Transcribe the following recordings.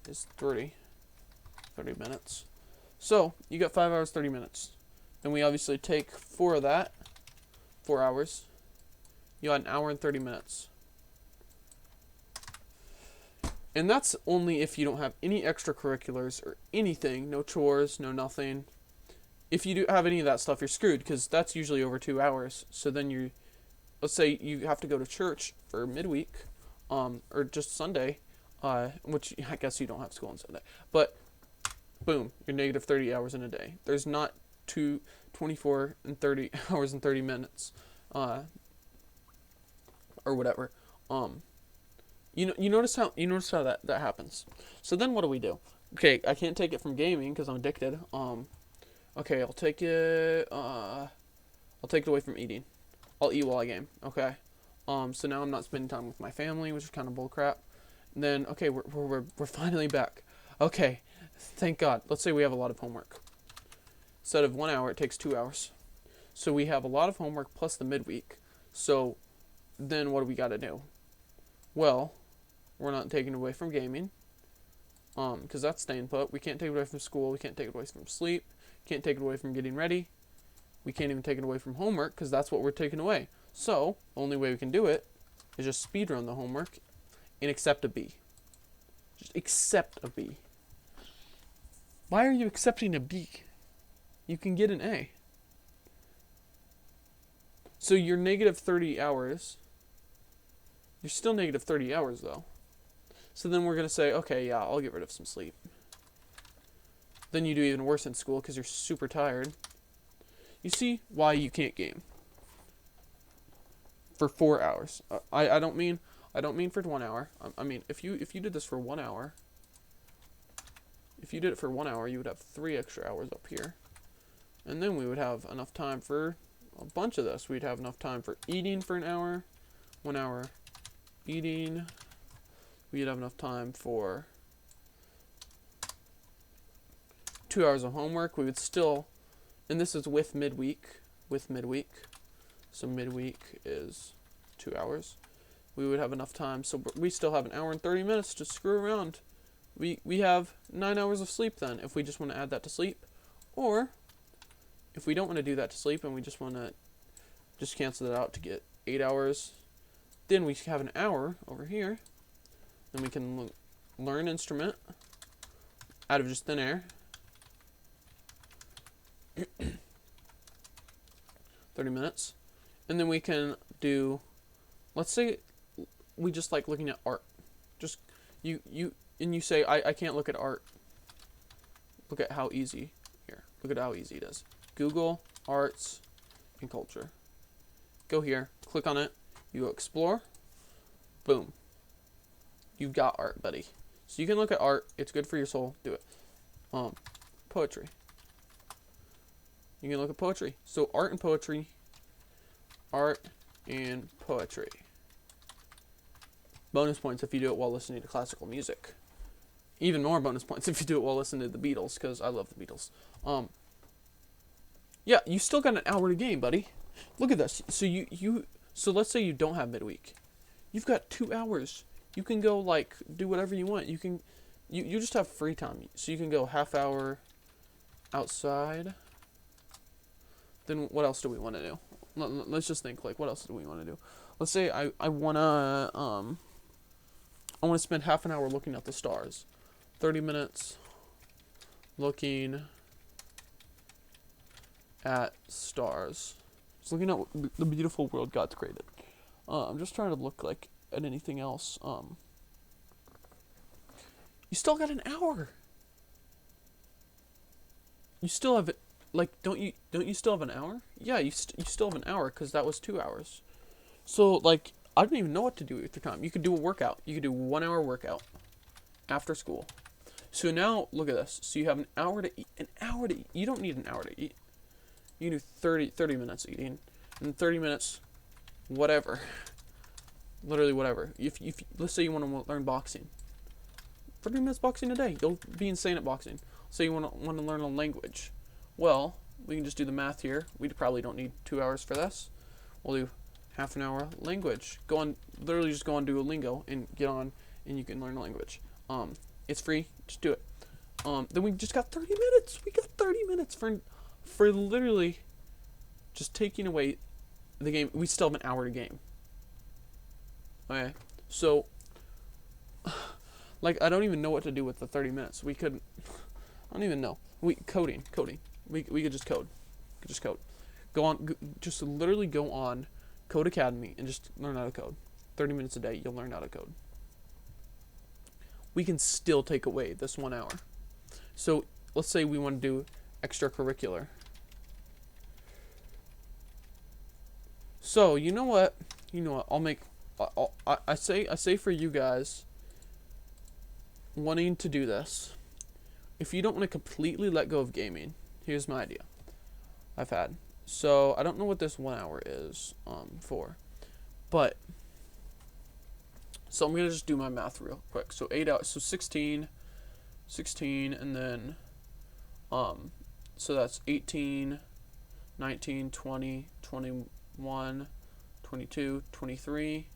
is 30 minutes. So you got 5 hours, 30 minutes. Then we obviously take 4 of that, 4 hours. You got an hour and 30 minutes. And that's only if you don't have any extracurriculars or anything, no chores, no nothing. If you do have any of that stuff, you're screwed, because that's usually over 2 hours. So then let's say you have to go to church for midweek, or just Sunday, which I guess you don't have school on Sunday. But boom, you're negative 30 hours in a day. There's not 24 and 30 hours and 30 minutes, or whatever. You notice how that happens. So then what do we do? Okay, I can't take it from gaming because I'm addicted. Okay, I'll take it away from eating. I'll eat while I game. Okay. So now I'm not spending time with my family, which is kind of bullcrap. Then okay, we're finally back. Okay, thank God. Let's say we have a lot of homework. Instead of 1 hour, it takes 2 hours. So we have a lot of homework plus the midweek. So then what do we got to do? Well, we're not taking it away from gaming, because that's staying put. We can't take it away from school. We can't take it away from sleep. Can't take it away from getting ready. We can't even take it away from homework, because that's what we're taking away. So the only way we can do it is just speedrun the homework and accept a B. Just accept a B. Why are you accepting a B? You can get an A. So you're negative 30 hours. You're still negative 30 hours, though. So then we're going to say, okay, yeah, I'll get rid of some sleep. Then you do even worse in school because you're super tired. You see why you can't game for 4 hours. I don't mean for 1 hour. I mean, if you did this for 1 hour, if you did it for 1 hour, you would have 3 extra hours up here. And then we would have enough time for a bunch of this. We'd have enough time for eating for an hour, 1 hour eating. We'd have enough time for 2 hours of homework. We would still, and this is with midweek, so midweek is 2 hours. We would have enough time, so we still have an hour and 30 minutes to screw around. We have 9 hours of sleep then, if we just want to add that to sleep. Or if we don't want to do that to sleep and we just want to just cancel that out to get 8 hours, then we have an hour over here. Then we can learn instrument out of just thin air. 30 minutes. And then we can do, let's say we just like looking at art. Just you say I can't look at art. Look at how easy here. Look at how easy it is. Google arts and culture. Go here, click on it, you go explore, boom. You got art, buddy. So you can look at art, it's good for your soul, do it. Poetry. You can look at poetry. So art and poetry. Bonus points if you do it while listening to classical music. Even more bonus points if you do it while listening to the Beatles, because I love the Beatles. Yeah, you still got an hour to game, buddy. Look at this. So let's say you don't have midweek. You've got 2 hours. You can go like do whatever you want. You just have free time. So you can go half hour outside. Then what else do we want to do? Let's just think, like, what else do we want to do? Let's say I wanna spend half an hour looking at the stars. 30 minutes looking at stars. Just looking at the beautiful world God's created. I'm just trying to look like at anything else. You still got an hour. You still have it. Like, don't you still have an hour? Yeah, you still have an hour because that was 2 hours. So like, I don't even know what to do with your time. You could do a workout. You could do 1 hour workout after school. So now look at this. So you have an hour to eat. You don't need an hour to eat. You can do 30 minutes eating, and 30 minutes, whatever. Literally whatever. If let's say you want to learn boxing. 30 minutes boxing a day. You'll be insane at boxing. So you want to learn a language. Well, we can just do the math here. We probably don't need 2 hours for this. We'll do half an hour language. Literally just go on Duolingo and get on, and you can learn a language. It's free. Just do it. Then we just got 30 minutes. We got 30 minutes for literally just taking away the game. We still have an hour to game. Okay. So, like, I don't even know what to do with the 30 minutes. We could, I don't even know. Coding. We could just code. Go on, just literally go on Code Academy and just learn how to code. 30 minutes a day, you'll learn how to code. We can still take away this 1 hour. So let's say we want to do extracurricular. So you know what? I say for you guys wanting to do this, if you don't want to completely let go of gaming, here's my idea I've had. So I don't know what this 1 hour is for, but so I'm gonna just do my math real quick. So 8 hours, so 16, and then so that's 18, 19, 20, 21, 22, 23,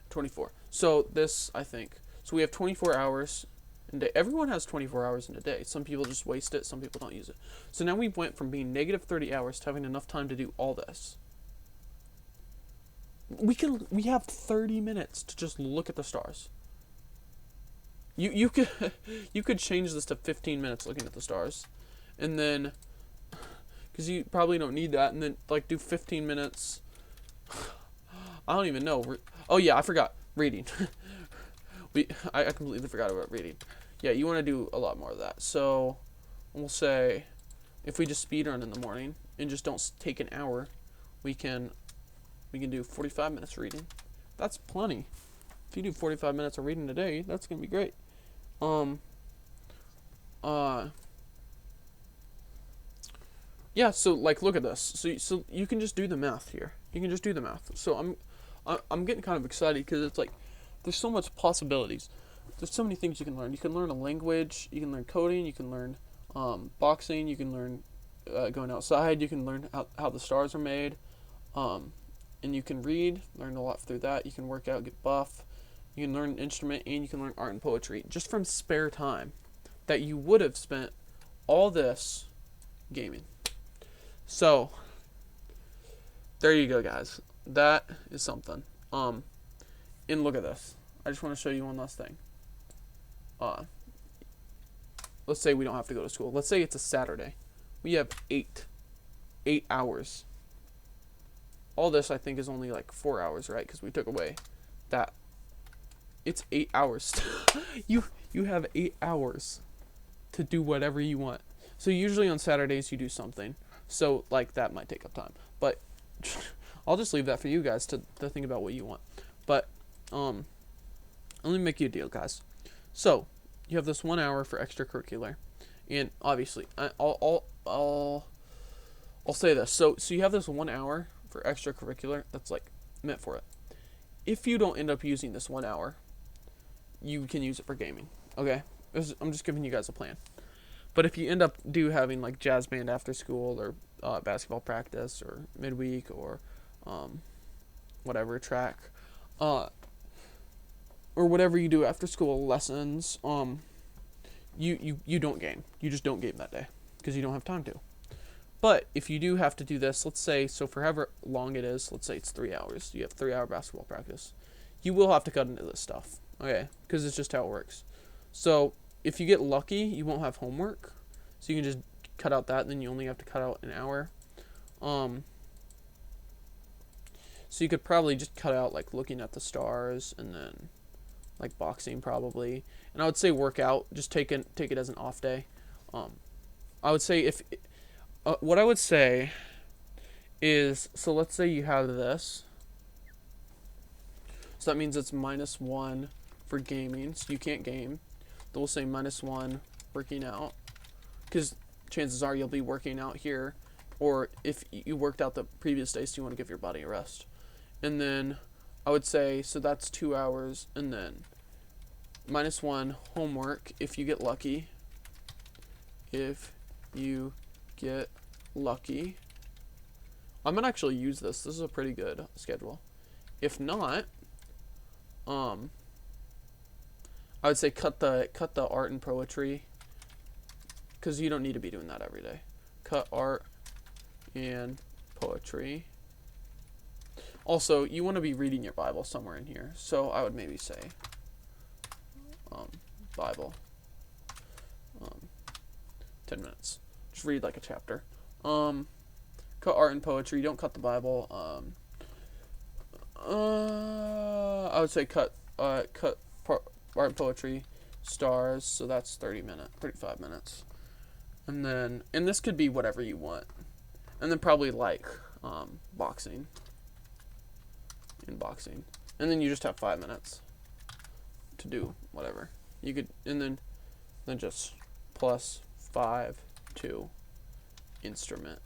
24. So this, I think, so we have 24 hours in a day. Everyone has 24 hours in a day. Some people just waste it, some people don't use it. So now we went from being negative 30 hours to having enough time to do all this. We have 30 minutes to just look at the stars. You could change this to 15 minutes looking at the stars, and then because you probably don't need that, and then like do 15 minutes. I don't even know. Oh yeah, I forgot reading. I completely forgot about reading. Yeah, you want to do a lot more of that. So we'll say if we just speed run in the morning and just don't take an hour, we can do 45 minutes reading. That's plenty. If you do 45 minutes of reading a day, that's gonna be great. Yeah, so like look at this. So you can just do the math here. You can just do the math. So I'm getting kind of excited because it's like there's so much possibilities. There's so many things you can learn. You can learn a language, you can learn coding, you can learn boxing, you can learn going outside, you can learn how the stars are made, and you can learn a lot through that. You can work out, get buff, you can learn an instrument, and you can learn art and poetry just from spare time that you would have spent all this gaming. So there you go, guys. That is something. And look at this. I just want to show you one last thing. Let's say we don't have to go to school. Let's say it's a Saturday. We have 8 hours. All this, I think, is only like 4 hours, right? Because we took away that. It's 8 hours. You have 8 hours to do whatever you want. So usually on Saturdays you do something. So like that might take up time. But I'll just leave that for you guys to think about what you want. But let me make you a deal, guys. So you have this 1 hour for extracurricular, and obviously I'll say this. So you have this 1 hour for extracurricular that's like meant for it. If you don't end up using this 1 hour, you can use it for gaming. Okay, I'm just giving you guys a plan. But if you end up having like jazz band after school, or basketball practice, or midweek, or whatever, track, or whatever you do after school, lessons, you don't game. You just don't game that day because you don't have time to. But if you do have to do this, let's say, so for however long it is, let's say it's 3 hours, you have 3 hour basketball practice, you will have to cut into this stuff, okay? Because it's just how it works. So if you get lucky, you won't have homework, so you can just cut out that, and then you only have to cut out an hour. So you could probably just cut out like looking at the stars, and then like boxing probably. And I would say workout, just take it as an off day. I would say what I would say is, so let's say you have this. So that means it's -1 for gaming, so you can't game. Then we'll say -1 working out, because chances are you'll be working out here, or if you worked out the previous day, so you want to give your body a rest. And then I would say, so that's 2 hours, and then -1 homework if you get lucky. If you get lucky. I'm gonna actually use this. This is a pretty good schedule. If not, I would say cut the art and poetry, because you don't need to be doing that every day. Cut art and poetry. Also, you want to be reading your Bible somewhere in here, so I would maybe say Bible 10 minutes. Just read like a chapter. Cut art and poetry. Don't cut the Bible. I would say cut art and poetry, stars. So that's 35 minutes. And this could be whatever you want. And then probably like boxing. And then you just have 5 minutes to do whatever. You could, and then just plus 5 to instrument,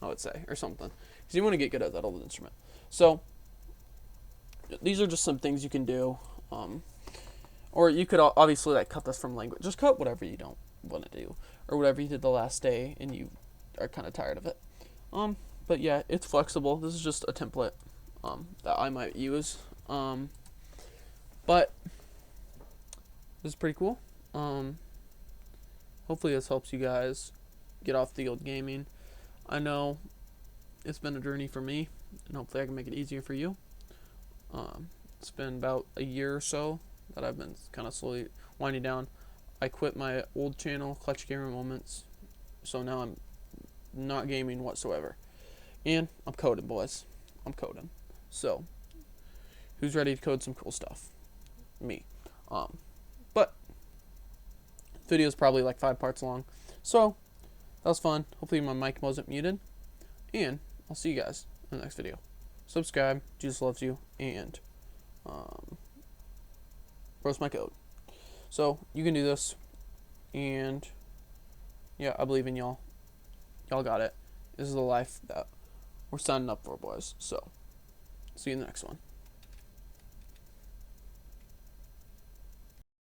I would say, or something. Because you want to get good at that old instrument. So, these are just some things you can do. Or you could obviously like cut this from language. Just cut whatever you don't want to do. Or whatever you did the last day and you are kind of tired of it. But yeah, it's flexible. This is just a template that I might use. But this is pretty cool. Hopefully this helps you guys get off the old gaming. I know it's been a journey for me, and hopefully I can make it easier for you. It's been about a year or so that I've been kind of slowly winding down. I quit my old channel, Clutch Gamer Moments, so now I'm not gaming whatsoever. And I'm coding, boys. I'm coding. So, who's ready to code some cool stuff? Me. But video's probably like 5 parts long. So, that was fun. Hopefully my mic wasn't muted. And I'll see you guys in the next video. Subscribe. Jesus loves you. And roast my code. So, you can do this. And yeah, I believe in y'all. Y'all got it. This is the life that we're signing up for, boys. So, see you in the next one.